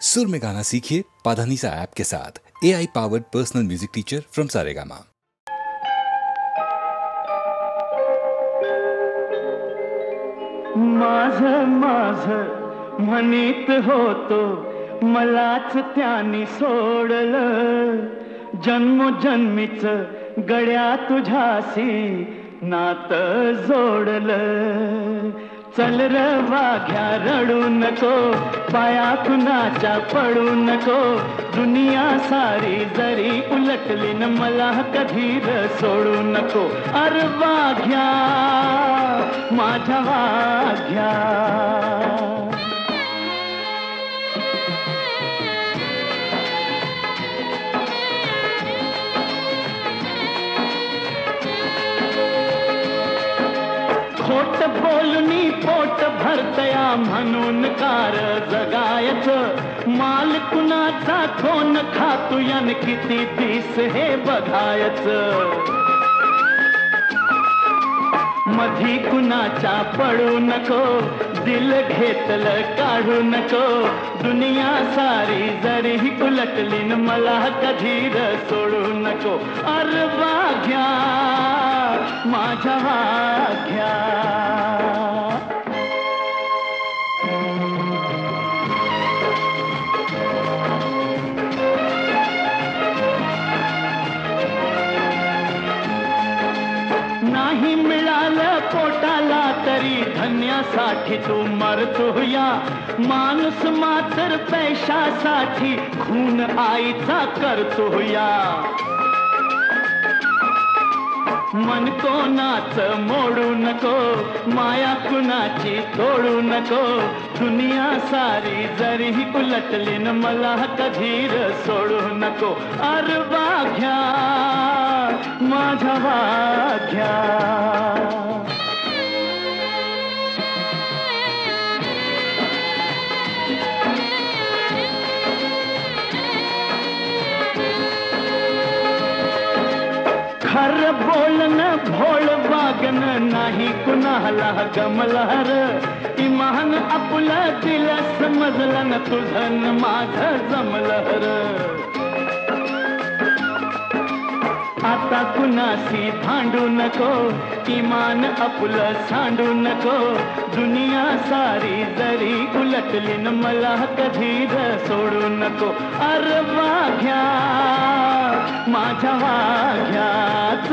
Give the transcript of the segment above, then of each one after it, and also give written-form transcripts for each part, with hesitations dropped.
सुर में गाना सीखिए पाधानीसा ऐप के साथ। AI powered personal music teacher from Saregama. माझं माझं म्हणीत होतो मलाच त्यानी सोडलं, जन्मोजन्मीच गड्या तुझ्याशी नातं जोडलं. चल र वाघ्या रडू नको, पाया कुणाच्या पडू नको, दुनिया सारी जरी उलटली न मला कधी र सोडू नको. अरे वाघ्या माझ्या वाघ्या. खोट बोलणी पोट भरतया म्हणून कार जगायचं, माल कुणाचा कोण खातू यान किती दिस हे बघायचं. मधी कुणाच्या पडू नको, दिल घेतलं काढू नको, दुनिया सारी जरी उलटली न मला कधी र सोडू नको. अरे वाघ्या माझ्या वाघ्या. नाही मिळालं पोटाला तरी धन्यासाठी तू मरतोया, माणूस मात्र पैशासाठी खून आईचा करतोया. मन कोणाच मोडू नको, माया कुणाची तोडू नको, दुनिया सारी जरी उलटली न मला कधी र सोडू नको. अरे वाघ्या माझ्या वाघ्या. खर बोलणं भोळ वागणं नाही कुणाला गमलहर, इमान आपलं दिल समजलं न तुझं न माझं जमलहर. आता कुणाशी भांडू नको, इमान आपलं सांडू नको, दुनिया सारी जरी उलटली न मला कधी र सोडू नको. अरे वाघ्या माझ्या वाघ्याच.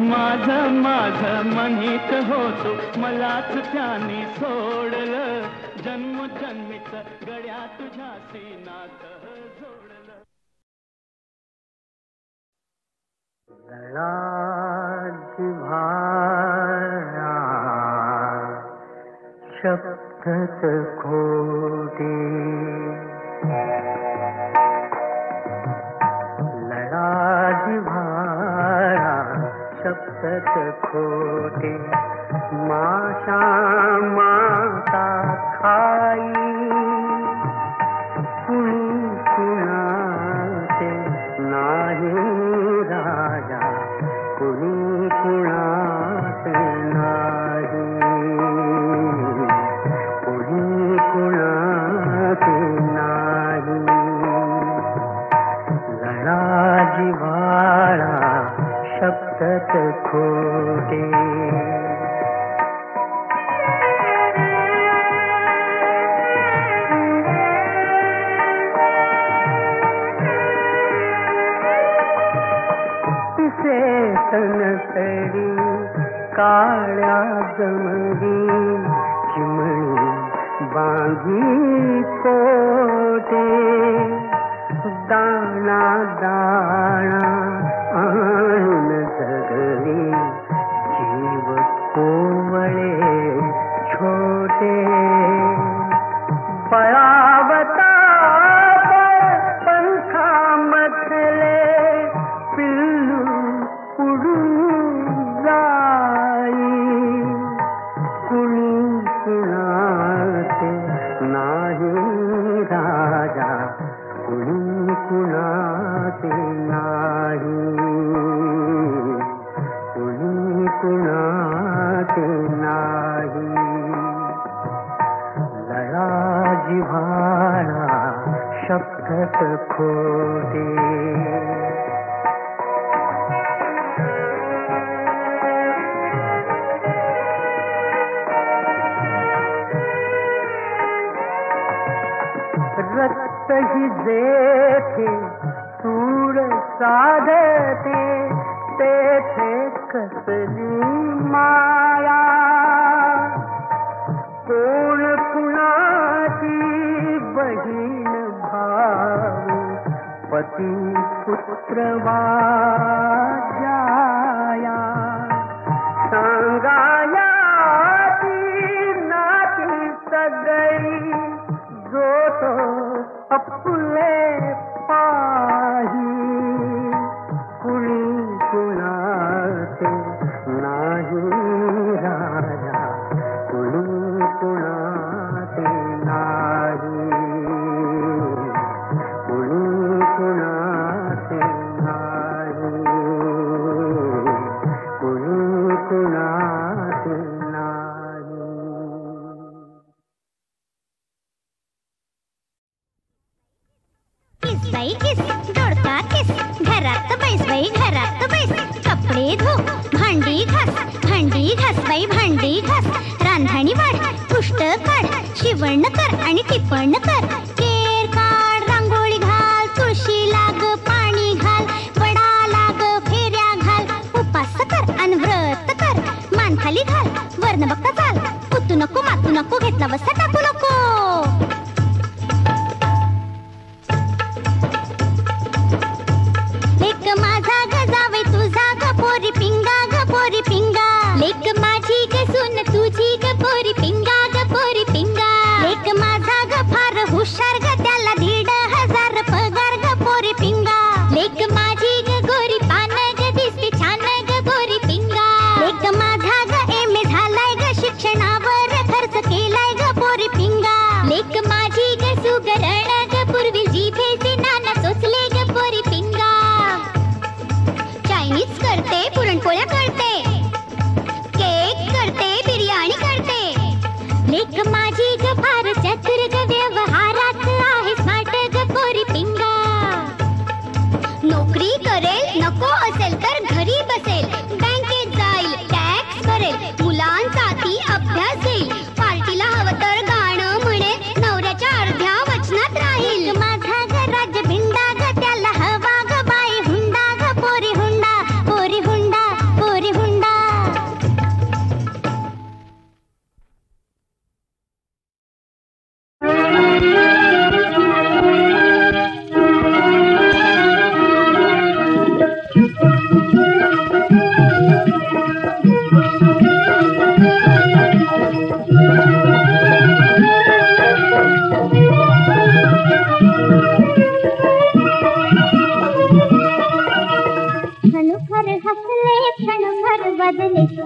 माझं माझं म्हणीत होतो मलाच त्यानी सोडलं, जन्मोजन्मीच गड्या तुझ्याशी नातं जोडलं. जिव्हाळा शब्दच खोटे, लळा जिव्हाळा शब्दच खोटे, माशा माता खाई कुणी कुणाचे नाही राजा, कुणी कुणाचे नाही, कुणी कुणाचे नाही. लळा जिव्हाळा शब्दच खोटे. सनसरी काळ्या जमली चिमणी बांधी पोटे, दाणा दाणा आणून जगली जीव कोवळे छोटे. बळावता पंखामधले पिल्लू उडून जाई, कुणी कुणाचे नाही राजा, कुणी कुणाचे नाही, कुणी कुणाचे नाही. लळा जिव्हाळा काळा शब्दच खोटे. रक्त ही जेथे सूर साधते तेथे कसली माया. कोण कुणाची बहीण भाऊ पती पुत्र वाजाया. सांगाया ती नाती सगळी जो तो अपुले पाही. कुणी कुणाचे नाही राजा कुणी कुणाचे नाही. कुणी कुणाचे नाही. कुणी कुणाचे नाही. किस बाई किस दोडका किस घरात बैस बाई घरात बैस. कपडे धो भांडी घास बाई भांडी घास. रांधणी वाढ पुष्ट काढ शिवण कर आणि टिपण कर. केर काढ रांगोळी घाल तुळशी लाग पाणी घाल. वडा लाग फेऱ्या घाल उपास कर अन व्रत कर. मान खाली घाल वर्ण बघता चाल. पुतू नको मातू नको घेतला बसा टाकू नको. लेक माझा ग जावे तुझा ग पोरी पिंगा ग पोरी पिंगा. लेक माझी ग सून तुझी ग पोरी पिंगा ग पोरी पिंगा. लेक माझा ग फार हुशार ग त्याला 1,500 पगार ग पोरी पिंगा. लेक माझी ग गोरी पान ग दिसते छान ग गोरी पिंगा. लेक माझा ग M.A. झालाय ग शिक्षणावर खर्च केलाय ग पोरी पिंगा. लेक माझी ग सुगरण ग पूर्वी जिभेचे नाना चोचले ग पोरी पिंगा. चायनीज करते पुरणपोळ्या करते केक करते बिर्याणी करते. लेक माझी ग फार चतुर ग व्यवहारात आहे स्मार्ट ग पोरी पिंगा. नोकरी करेल नको असेल तर घरी बसेल. बँकेत जाईल टॅक्स भरेल मुलांचा ती अभ्यास देईल. पार्टीला हवं तर गाणं म्हणेल नवऱ्याच्या अर्ध्या वचनात राहील. माझा ग राज्य भिंडा ग त्याला हवा ग बाई हुंडा ग पोरी हुंडा पोरी हुंडा पोरी हुंडा.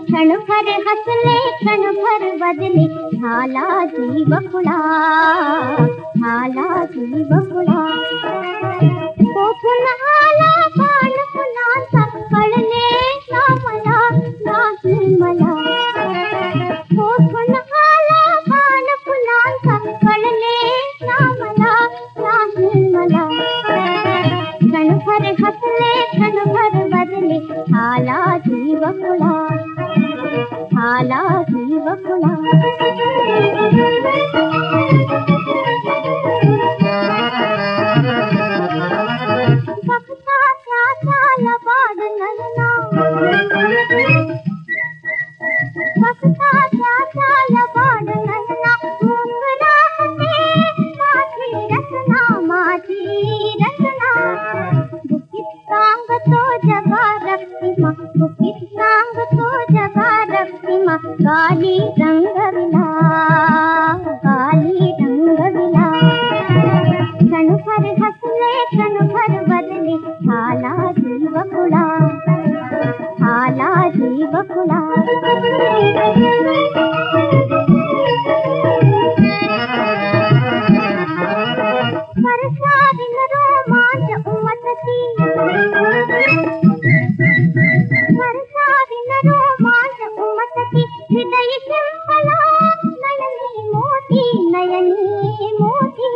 क्षणभर हसले क्षणभर बदले. झाला जीव खुळा झाला जीव खुळा. कोठून आला बाण फुलांचा कळले ना मला नाही मला. कोठून आला बाण फुलांचा कळले ना मला नाही मला. क्षणभर हसले क्षणभर बदले. झाला जीव खुळा झाला जीव खुळा. बघता त्याला बाड नयना. बघता त्याला बाड नयना. मोगरा हसे माझी रचना माझी रचना. बुकीत सांगतो जगा रक्तिमा बुकीत सांगतो जगा रक्तिमा. गाली रंगविला गाली रंगविला. क्षणभर हसले क्षणभर बदले. झाला जीव खुळा झाला जीव खुळा. वर्षादिन रोमांच उमटती. वर्षादिन रोमांच उमटती. हृदय शिंपला नयनी मोती नयनी मोती.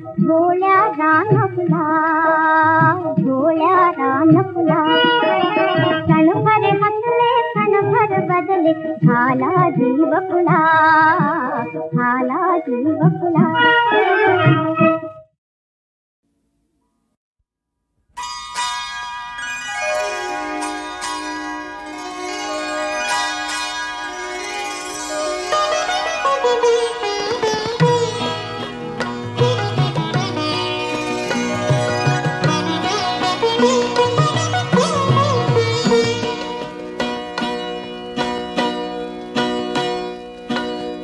भोळ्या रान फुला, भोळ्या रान फुला. क्षणभर हसले क्षणभर बदले, झाला जीव फुला, झाला जीव फुला.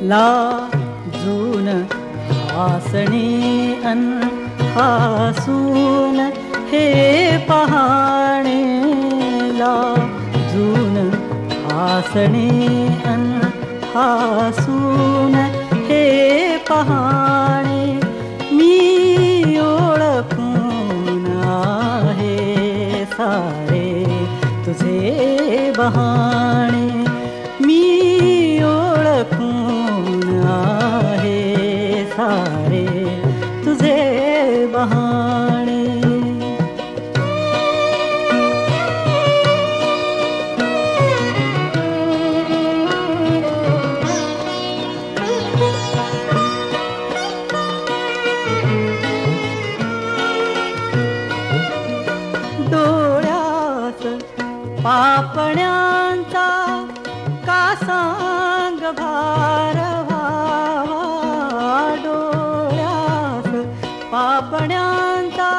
लाजून हासणे अन हासून हे पहाणे, लाजून हासणे अन हासून हे पहाणे. मी ओळखून आहे सारे तुझे बहाणे, मी ओळखून आहे सारे तुझे बहाणे. डोळ्यात पापण्यांचा का सांग भार व्हावा, डोळ्यात पापण्यांचा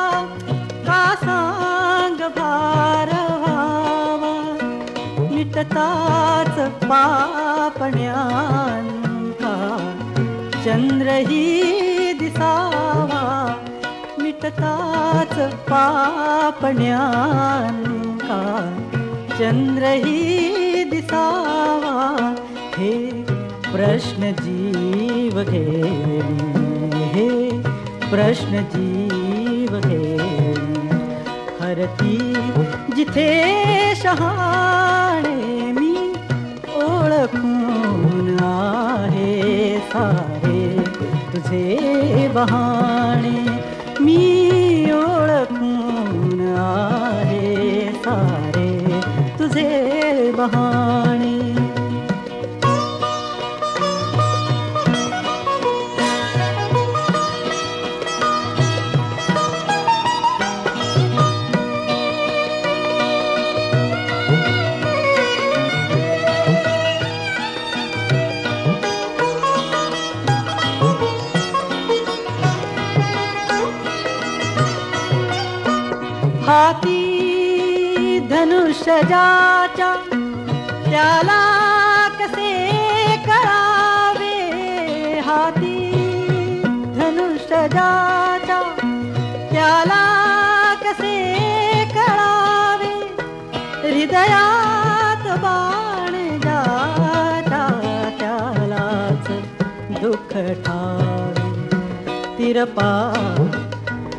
का सांग भार व्हावा. मिटताच पापण्यांका चंद्रही दिसावा, मिटताच पापण्यांका चंद्रही दिसावा. हे प्रश्न जीव घेणे, हे प्रश्न जीव घेणे. हरती जिथे शहाणे, मी ओळखून आहे सारे तुझे बहाणे, मी ओळखून आहे सारे तुझे बहाणे. हाती धनुष्यजाच्या त्याला कसे कळावे, हाती धनुष्यजाच्या त्याला कसे कळावे. हृदयात बाण जाता त्यालाच दुःख ठावे. तिरपा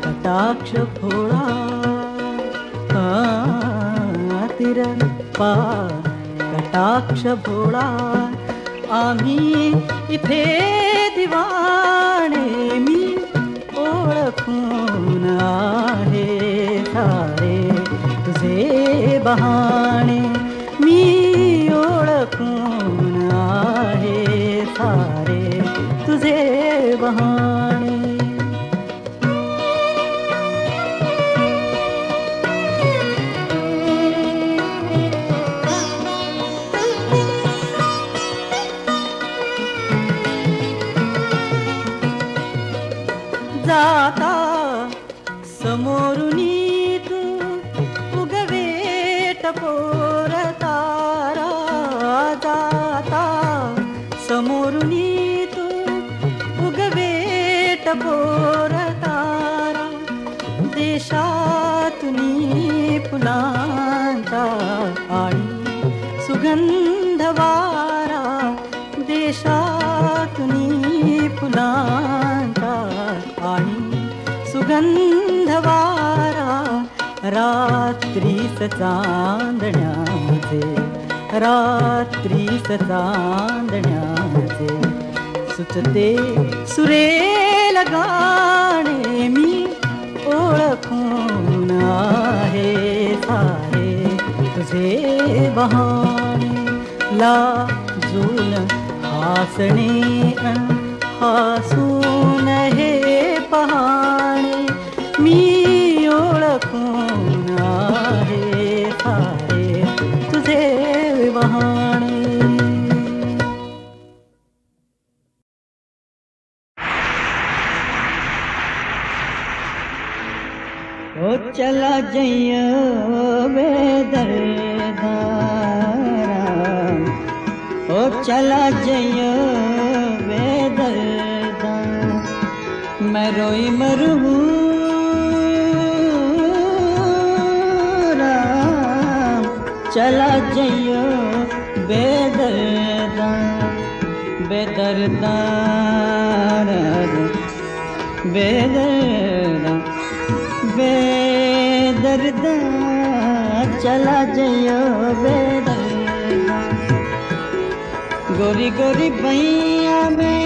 कटाक्ष भोळा, तिरपा कटाक्ष भोळा. आम्ही इथे दिवाणे, मी ओळखून आहे सारे तुझे बहाणे, मी ओळखून आहे सारे तुझे बहाणे. जाता समोरुनी तू उगवेट पोर तारा, जाता समोरुनी तू उगवेट पोर तारा. देशातुनी फुलांचा आणि सुगंध वारा, देशातुनी फुलांचा आणि सुगंध वारा. रात्रीस चांदण्याचे, रात्रीस चांदण्याचे सुचते सुरेल गाणे, वहाणे लाजून हासणे अन हसून हे पहाणे मी ओळखून आहे सारे तुझे वहाणे. ओ चला जइयो बेदर्दा, ओ चला जइयो बेदर्दा, मैं रोई मरूं राम. चला जइयो बेदर्दा, बेदर्दा बेदर्दा बेदर्दा, चला जइयो बेदर्दा. गोरी गोरी बैया में,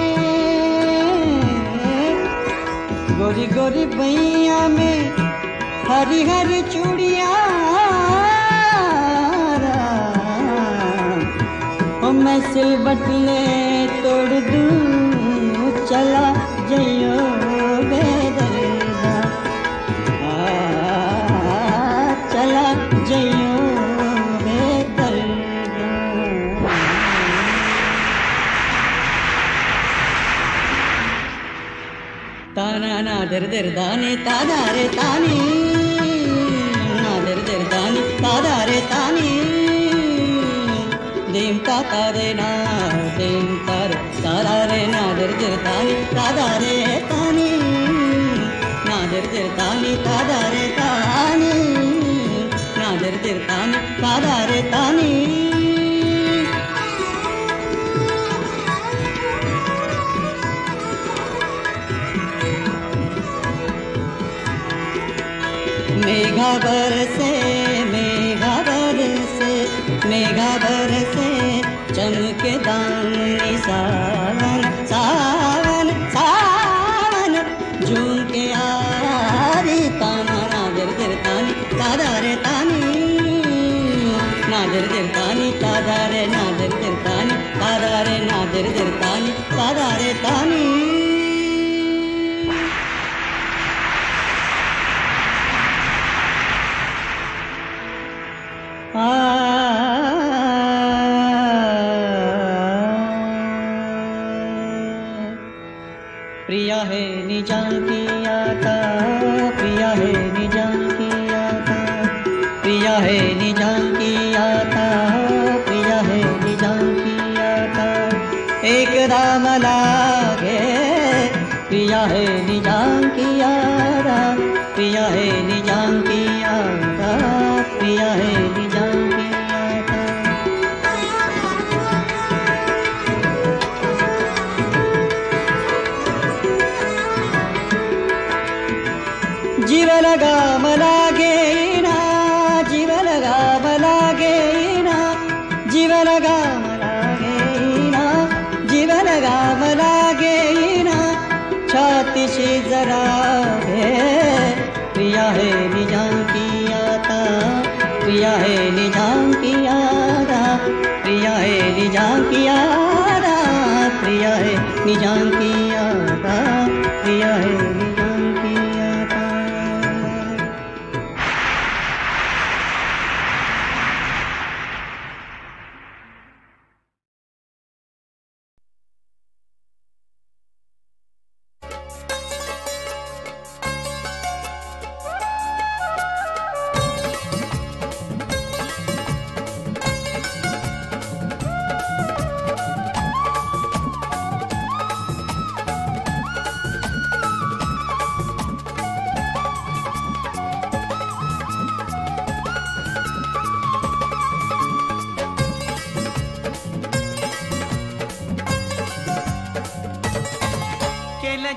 गोरी गोरी बैया में हरी हरी चूड़िया, ओ मैं सिलबट ले तोड़ दूं. चला जइयो बेदर्दा, चला जइयो बेदर्दा. ताना ना दर दर दाने तादा रे तानी, ना दर दर दानी तादा रे तानी. देम ताता रे ना देम तार तारा रे ना दर दर तानी तादा रे तानी, ना दर दर तानी तादा रे तानी, ना दर दर तानी तादा रे तानी. मेघा बरसे मेघा बरसे मेघा बरसे चमके दामनी सावन सावन सावन. झुमके आरी ताना ना दर दर तानी तादा रे तानी, ना दर दर तानी तादा रे ना दर दर तानी तादा रे ना दर दर तानी तादा रे तानी. प्रिया है निजान की आता, प्रिया है निजान की आता, प्रिया है निजान की आता, प्रिया है निजान की आता. एक दाम लागे प्रिया है निजान की आता, प्रिया है निजान की आता, प्रिया है निजान की आता. जीव लगा मलागे ना, जीव लगा मलागे ना, जीव लगा मलागे ना, जीव लगा मलागे ना. छाती से जरा है प्रिया है निजान की आता, प्रिया है निजान की आता, प्रिया है निजान की आता, प्रिया है निजान की आता, प्रिया है निजान की आता.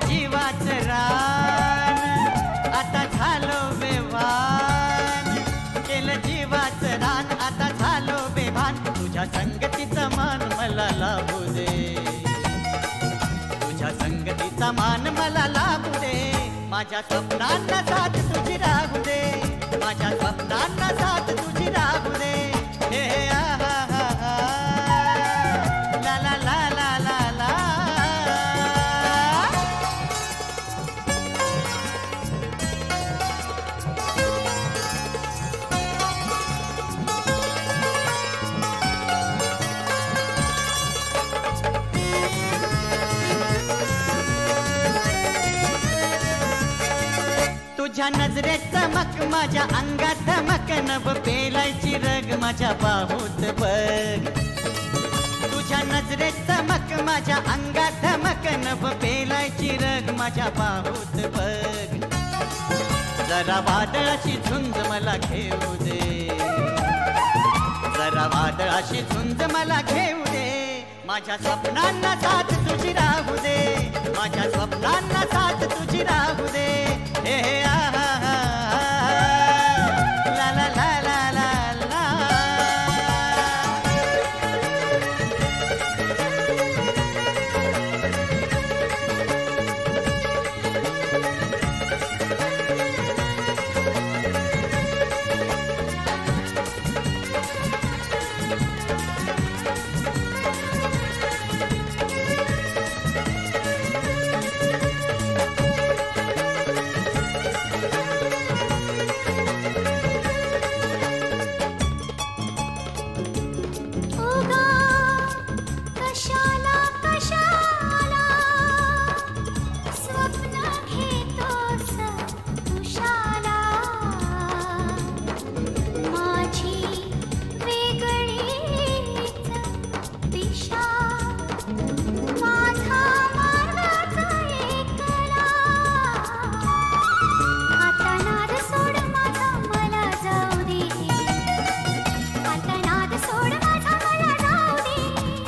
जीवाचं रान आता झालो बेवान, केलं जीवाचं रान आता झालो बेभान. तुझ्या संगतीचा मान मला लाभू दे, तुझ्या संगतीचा मान मला लाभू दे. माझ्या स्वप्नांना साथ तुझी राहू दे, माझ्या स्वप्नांना साथ तुझी राहू दे. हे आहा हा हा ला ला ला ला ला ला तुझ्या नजरेत चमक माझ्या अंगात धमक नभ पेलायची रग माझ्या बाहूत बघ तुझ्या नजरेत चमक माझ्या अंगात धमक नभ पेलायची रग माझ्या बाहूत बघ जरा वादळाची झुंज मला घेऊ दे जरा वादळाची झुंज मला घेऊ दे माझ्या स्वप्नांना साथ तुझी राहू दे माझ्या स्वप्नांना साथ तुझी राहू दे हे आहा हा ला ला ला ला ला ला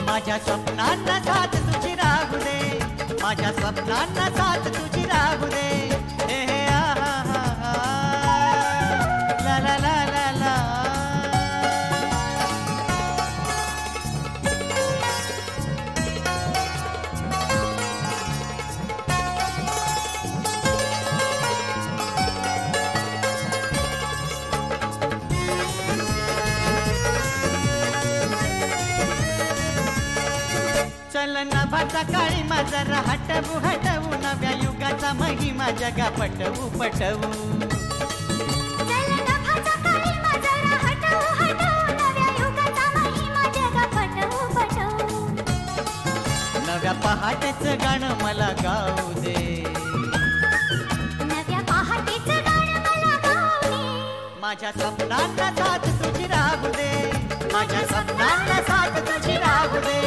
माझ्या स्वप्नांना साथ तुझी राहू दे माझ्या स्वप्नांना साथ तुझी राहू दे हे आहा हा हा ला ला ला ला ला चल नभाचा काळी माझा हटवू हटवू नव्या युगाचा महिमा जगा पटवू पटवू नव्या पहाटेचं गाणं मला गाऊ दे माझ्या स्वप्नांना साथ तुझी राहू दे माझ्या स्वप्नांना साथ तुझी राहू दे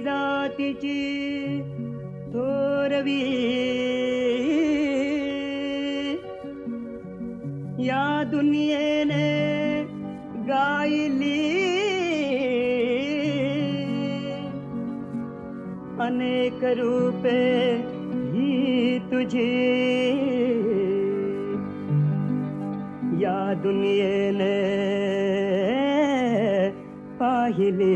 जातीची थोरवी या दुनियेने गायली अनेक रूपे ही तुझी या दुनियेने पाहिली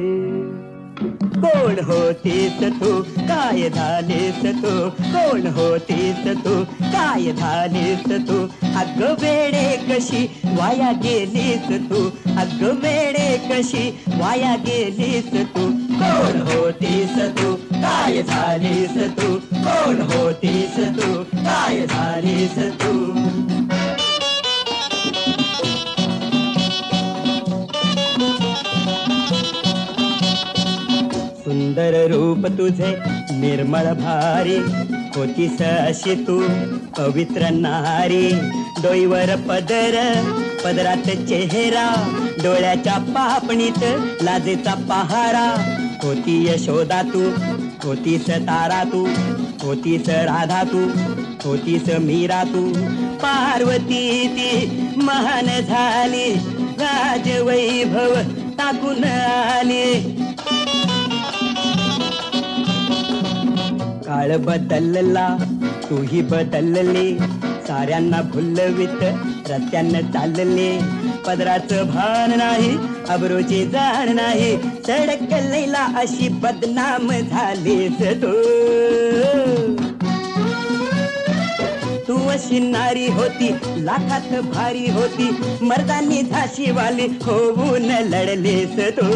कोण होतीस तू काय झालीस तू कोण होतीस तू काय झालीस तू अगं वेडे कशी वाया गेलीस तू अगं वेडे कशी वाया गेलीस तू कोण होतीस तू काय झालीस तू कोण होतीस तू काय झालीस तू सुंदर रूप तुझे निर्मळ भारी होतीस अशी तू पवित्र नारी डोईवर पदर पदरात चेहरा डोळ्याच्या पापणीत लाजेचा पहारा होती यशोदा तू होतीस तारा तू होतीस राधा तू होतीस मीरा तू पार्वती ती महान झाली राजवैभव टाकून आले. काळ बदलला तूही बदलले, साऱ्यांना भुलवित रस्त्यानं चालले. पदराचं भान नाही, अब्रूची जाण नाही, सडक लैला अशी बदनाम झालीस तू अशी नारी होती, लाखात भारी होती, मर्दानी झाशीवाली होऊन लढलीस तू.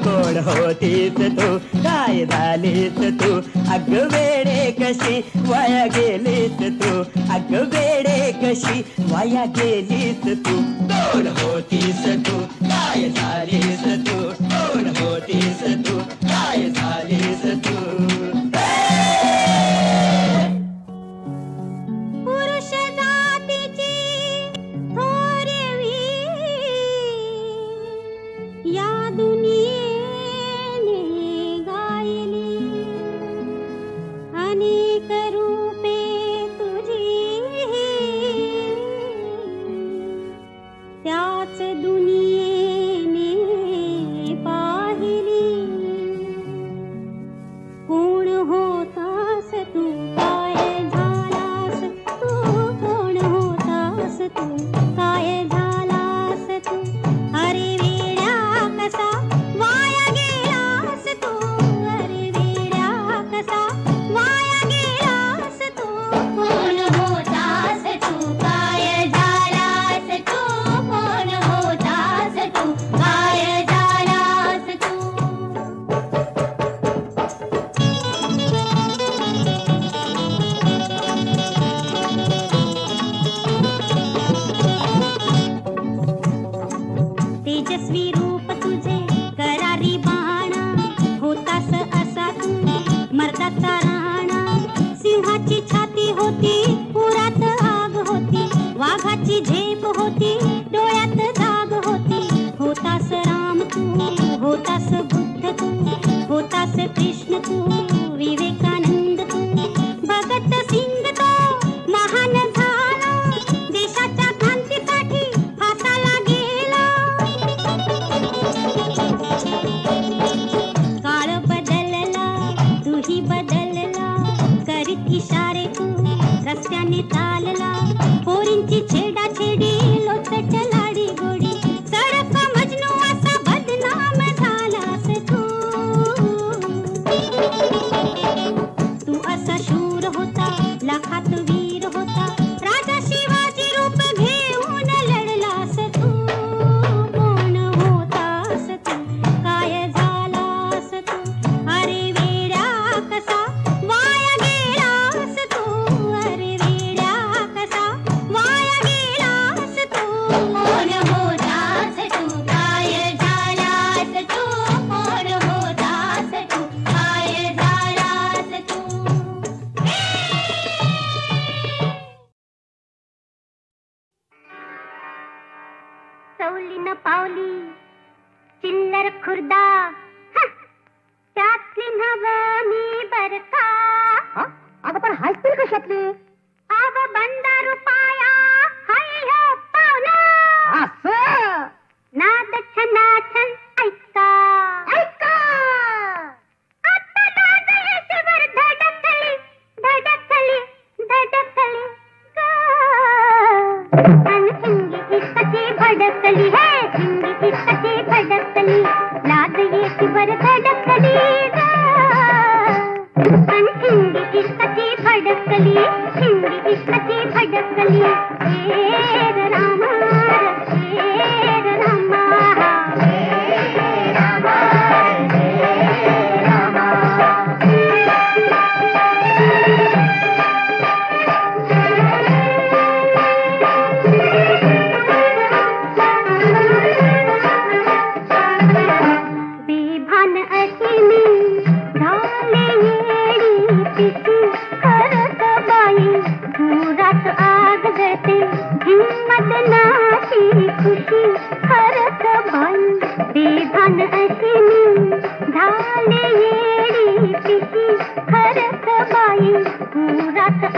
कोण होतीस तू, काय झालीस तू, अग वेडे कशी वाया गेलीस तू, अग वेडे कशी वाया गेलीस तू. कोण होतीस तू, काय झालीस तू, कोण होतीस तू, काय झालीस तू.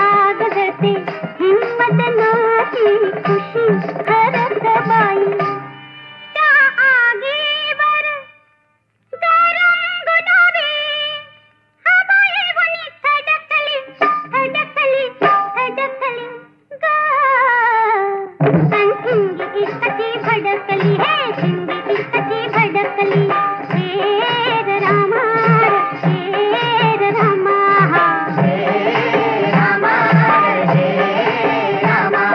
आग जळते हिम्मत नाही खुशी खरंच बाई. अंगी इष्टाची भडकली हे शिंगी इष्टाची भडकली हे रामा हे रामा हे रामा हे रामा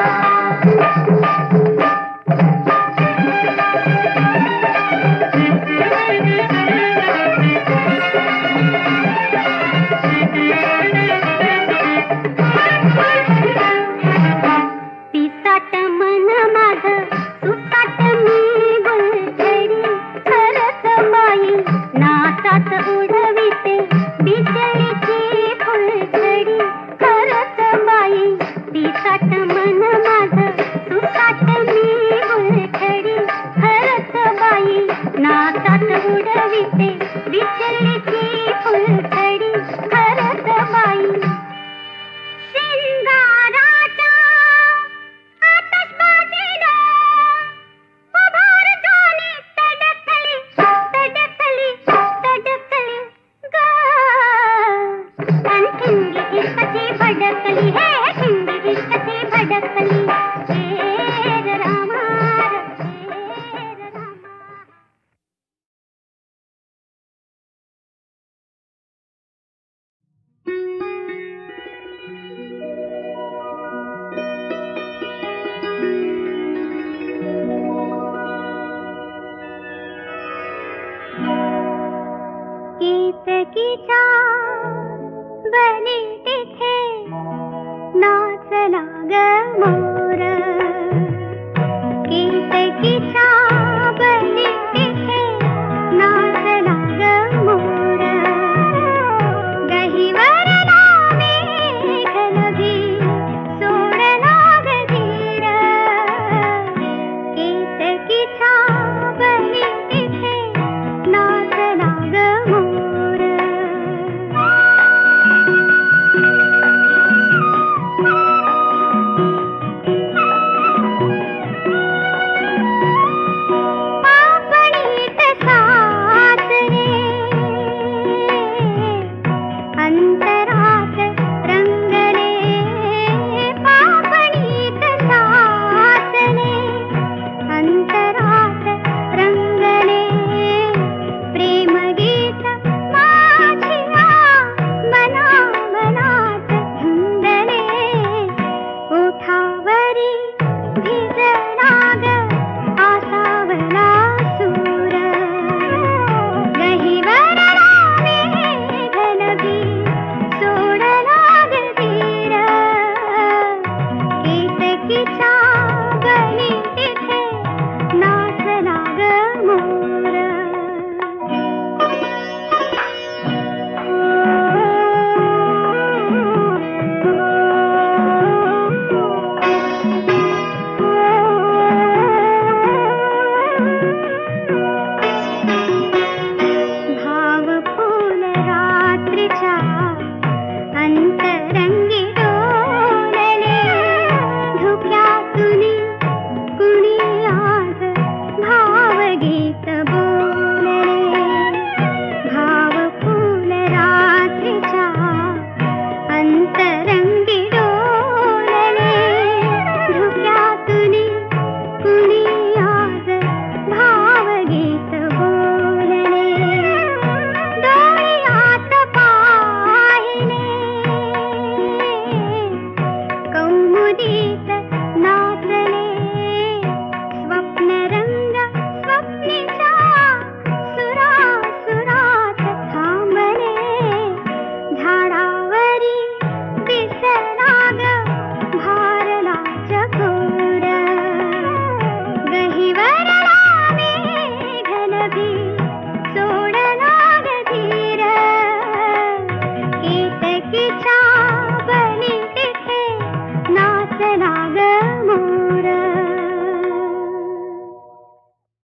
पिसाट मन माझं सुसाट मी गुलछडी खरच बाई नासात उडविते बिजलीची फुलझडी खरच बाई पिसाट मन माझं सुसाट मी गुलछडी खरच बाई नासात उडविते बिजलीची फुलझडी खरच बाई शिंगाराच्या आतषबाजीला उभार झाली तडकली तडकली तडकली ग आणि ठिंगी इष्टाची भडकली हे ठिंगी इष्टाची भडकली हे रामा हे रामा केतकीच्या बनी तिथे नाचला ग मोर केतकीच्या बनी तिथे नाचला ग मोर गहिवरला मेघनभी सोडला ग धीर केतकीच्या बनी तिथे नाचला ग मोर पापणीत साचरे अंतरात रंगले पापणीत साचले अंतरात रंगले प्रेमगीत माझिया मना मनात धुंदले ओठावरी भिजला ग आसावला सूर गहिवरला मेघनभी सोडला ग धीर केतकीच्या बनी तिथे नाचला ग मोर भाव फूल रात्रीच्या अंतरंगी डोलले धुक्यातुनी कुणी आज भावगीत बोलले भाव फूल रात्रीच्या अंतरंगी डोलले धुक्यातुनी कुणी आज भावगीत बोलले डोळ्यात पाहिले कौमुदीत